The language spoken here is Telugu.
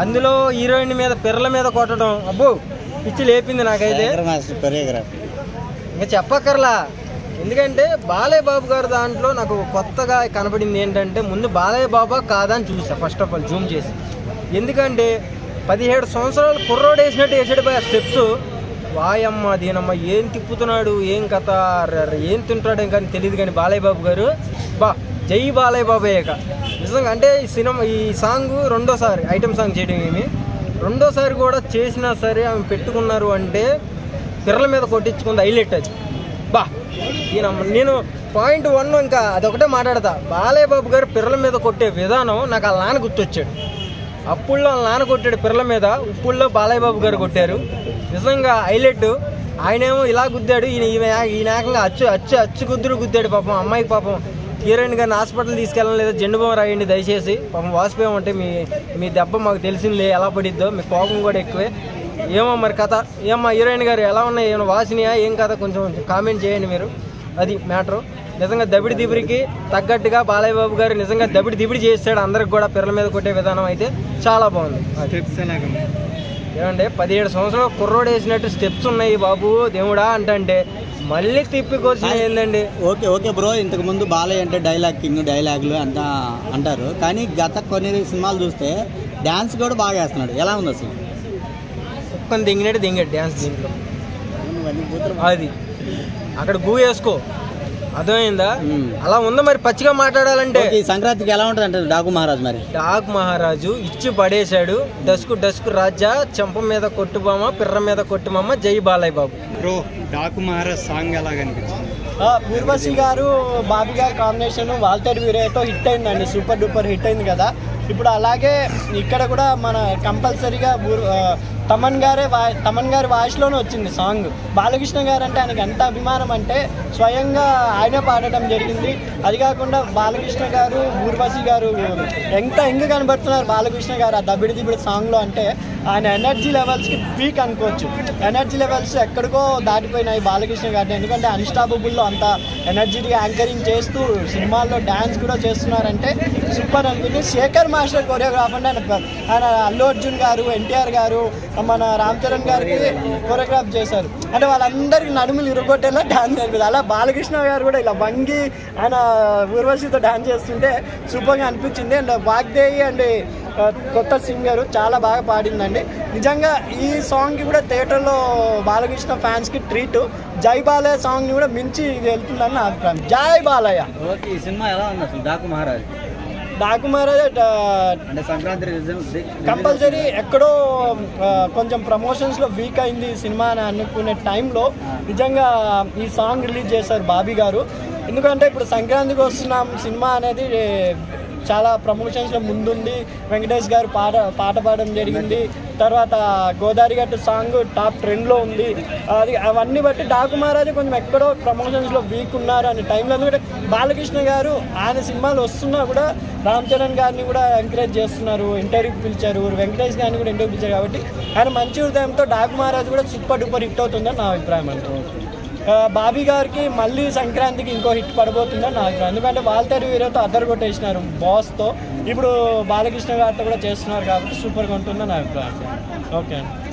అందులో హీరోయిన్ మీద పిర్రల మీద కొట్టడం అబ్బో పిచ్చి లేపింది నాకైతే. ఇంకా చెప్పక్కర్లా. ఎందుకంటే బాలయ్య బాబు గారు దాంట్లో నాకు కొత్తగా కనపడింది ఏంటంటే, ముందు బాలయ్య బాబా కాదా అని చూసా ఫస్ట్ ఆఫ్ ఆల్ జూమ్ చేసి. ఎందుకంటే 17 సంవత్సరాలు కుర్రోడు వేసినట్టు వేసాడు పోయి ఆ స్టెప్స్. వాయమ్మ దీనమ్మ ఏం తిప్పుతున్నాడు, ఏం కథ, ఏం తింటాడు కానీ తెలియదు. కానీ బాలయ్య బాబు గారు జై బాలయ్య బాబయ్యక నిజంగా. అంటే ఈ సాంగ్ రెండోసారి ఐటమ్ సాంగ్ చేయడం ఏమి, రెండోసారి కూడా చేసినా సరే ఆమె పెట్టుకున్నారు అంటే పిర్రల మీద కొట్టించుకుంది హైలైట్ అది. నేను .1 ఇంకా అదొకటే మాట్లాడతా. బాలయ్య బాబు గారు పిర్రల మీద కొట్టే విధానం నాకు వాళ్ళ నాన్న గుర్తొచ్చాడు. అప్పుల్లో వాళ్ళ నాన్న కొట్టాడు పిర్రల మీద, ఇప్పుల్లో బాలయ్య బాబు గారు కొట్టారు. నిజంగా హైలైట్. ఆయనేమో ఇలా గుద్దాడు, ఈయన ఏకంగా అచ్చు గుద్దాడు పాపం. అమ్మాయికి పాపం హీరోయిన్ గారిని హాస్పిటల్ తీసుకెళ్ళడం లేదా, జెండు బొమ్మ రాయండి దయచేసి. పాపం వాసిపోయాం అంటే మీ దెబ్బ మాకు తెలిసిందే ఎలా పడిద్దో, మీ కోపం కూడా ఎక్కువే. ఏమో మరి కథ. ఏమో హీరోయిన్ గారు ఎలా ఉన్నాయి, ఏమైనా వాసినియా ఏం కథ కొంచెం కామెంట్ చేయండి మీరు. అది మ్యాటరు. నిజంగా దబిడి దిబిడికి తగ్గట్టుగా బాలయ్య బాబు గారు నిజంగా దబిడి దిబిడి చేస్తాడు. అందరికి కూడా పిర్రల మీద కొట్టే విధానం అయితే చాలా బాగుంది. ఏమంటే 17 సంవత్సరాలు కుర్రోడు వేసినట్టు స్టెప్స్ ఉన్నాయి బాబు దేవుడా అంటే మళ్ళీ తిప్పికొచ్చిన ఏందండి. ఓకే బ్రో, ఇంతకు ముందు బాలయ్య అంటే డైలాగులు అంతా అంటారు, కానీ గత కొన్ని సినిమాలు చూస్తే డ్యాన్స్ కూడా బాగా వేస్తున్నాడు. ఎలా ఉంది అసలు? ఒక్కని దింగాడు డ్యాన్స్ దీంట్లో. అది అక్కడ గూ వేసుకో, అర్థమైందా? అలా ఉందా మరి. పచ్చిగా మాట్లాడాలంటే సంక్రాంతికి ఎలా ఉంటుంది అంటే డాకు మహారాజు ఇచ్చి పడేశాడు. డస్కు రాజా, చెంప మీద కొట్టుబామ, పిర్ర మీద కొట్టుమామ, జై బాలయ్య బాబు. బ్రో డాకు మహారాజ్ సాంగ్ ఎలా కనిపించింది? ఊర్వశి గారు బాబీ గారు కాంబినేషన్ వాల్టర్ వీరయ్యతో హిట్ అయిందండి, సూపర్ డూపర్ హిట్ అయింది కదా. ఇప్పుడు అలాగే ఇక్కడ కూడా మన కంపల్సరీగా తమన్ గారి వాయిస్లోనే వచ్చింది సాంగ్. బాలకృష్ణ గారు అంటే ఆయనకి ఎంత అభిమానం అంటే స్వయంగా ఆయన పాడటం జరిగింది. అది కాకుండా బాలకృష్ణ గారు ఊర్వశి గారు ఎంత ఎంగ కనబడుతున్నారు బాలకృష్ణ గారు ఆ దబిడి దిబిడి సాంగ్లో. అంటే ఆయన ఎనర్జీ లెవెల్స్కి పీక్ అనుకోవచ్చు. ఎనర్జీ లెవెల్స్ ఎక్కడికో దాటిపోయినాయి బాలకృష్ణ గారిని. ఎందుకంటే అన్స్టాపబుల్లో అంత ఎనర్జీగా యాంకరింగ్ చేస్తూ సినిమాల్లో డ్యాన్స్ కూడా చేస్తున్నారంటే సూపర్ అనిపించింది. శేఖర్ మాస్టర్ కొరియోగ్రాఫర్ ఆయన అల్లు అర్జున్ గారు, ఎన్టీఆర్ గారు, మన రామ్ చరణ్ గారికి కొరియోగ్రాఫ్ చేశారు. అంటే వాళ్ళందరికీ నడుములు ఇరుగొట్టేలా డ్యాన్స్ అనిపించింది. అలా బాలకృష్ణ గారు కూడా ఇలా వంగి ఆయన ఊర్వశితో డ్యాన్స్ చేస్తుంటే సూపర్గా అనిపించింది. అండ్ వాగ్దేవి అండ్ కొత్త సింగర్ చాలా బాగా పాడిందండి. నిజంగా ఈ సాంగ్కి కూడా థియేటర్లో బాలకృష్ణ ఫ్యాన్స్కి ట్రీట్. జై బాలయ్య సాంగ్ని కూడా మించి ఇది వెళ్తుందని నా అభిప్రాయం. జై బాలయ్య. ఓకే, ఈ సినిమా ఎలా ఉంది అసలు? డాకు మహారాజ్ అంటే సంక్రాంతి కంపల్సరీ ఎక్కడో కొంచెం ప్రమోషన్స్లో వీక్ అయింది ఈ సినిమా అని అనుకునే టైంలో నిజంగా ఈ సాంగ్ రిలీజ్ చేశారు బాబీ గారు. ఎందుకంటే ఇప్పుడు సంక్రాంతికి వస్తున్నాం సినిమా అనేది చాలా ప్రమోషన్స్లో ముందుంది. వెంకటేష్ గారు పాట పాడడం జరిగింది. తర్వాత గోదావరి గట్టు సాంగ్ టాప్ ట్రెండ్లో ఉంది. అవన్నీ బట్టి డాకు మహారాజు కొంచెం ఎక్కడో ప్రమోషన్స్లో వీక్ ఉన్నారు అనే టైంలో. ఎందుకంటే బాలకృష్ణ గారు ఆయన సినిమాలు వస్తున్నా కూడా రామ్ చరణ్ గారిని కూడా ఎంకరేజ్ చేస్తున్నారు, ఇంటర్వ్యూకి పిలిచారు, వెంకటేష్ గారిని కూడా ఇంటర్వ్యూ పిలిచారు. కాబట్టి ఆయన మంచి హృదయంతో డాకు మహారాజు కూడా సూపర్ డూపర్ హిట్ అవుతుందని నా అభిప్రాయం. అంటే బాబీ గారికి మళ్ళీ సంక్రాంతికి ఇంకో హిట్ పడబోతుందని నా అభిప్రాయం. ఎందుకంటే వాల్టర్ వీరతో అద్దరు కొట్టేసినారు బాస్తో, ఇప్పుడు బాలకృష్ణ గారితో కూడా చేస్తున్నారు కాబట్టి సూపర్గా ఉంటుందని నా అభిప్రాయం. ఓకే అండి.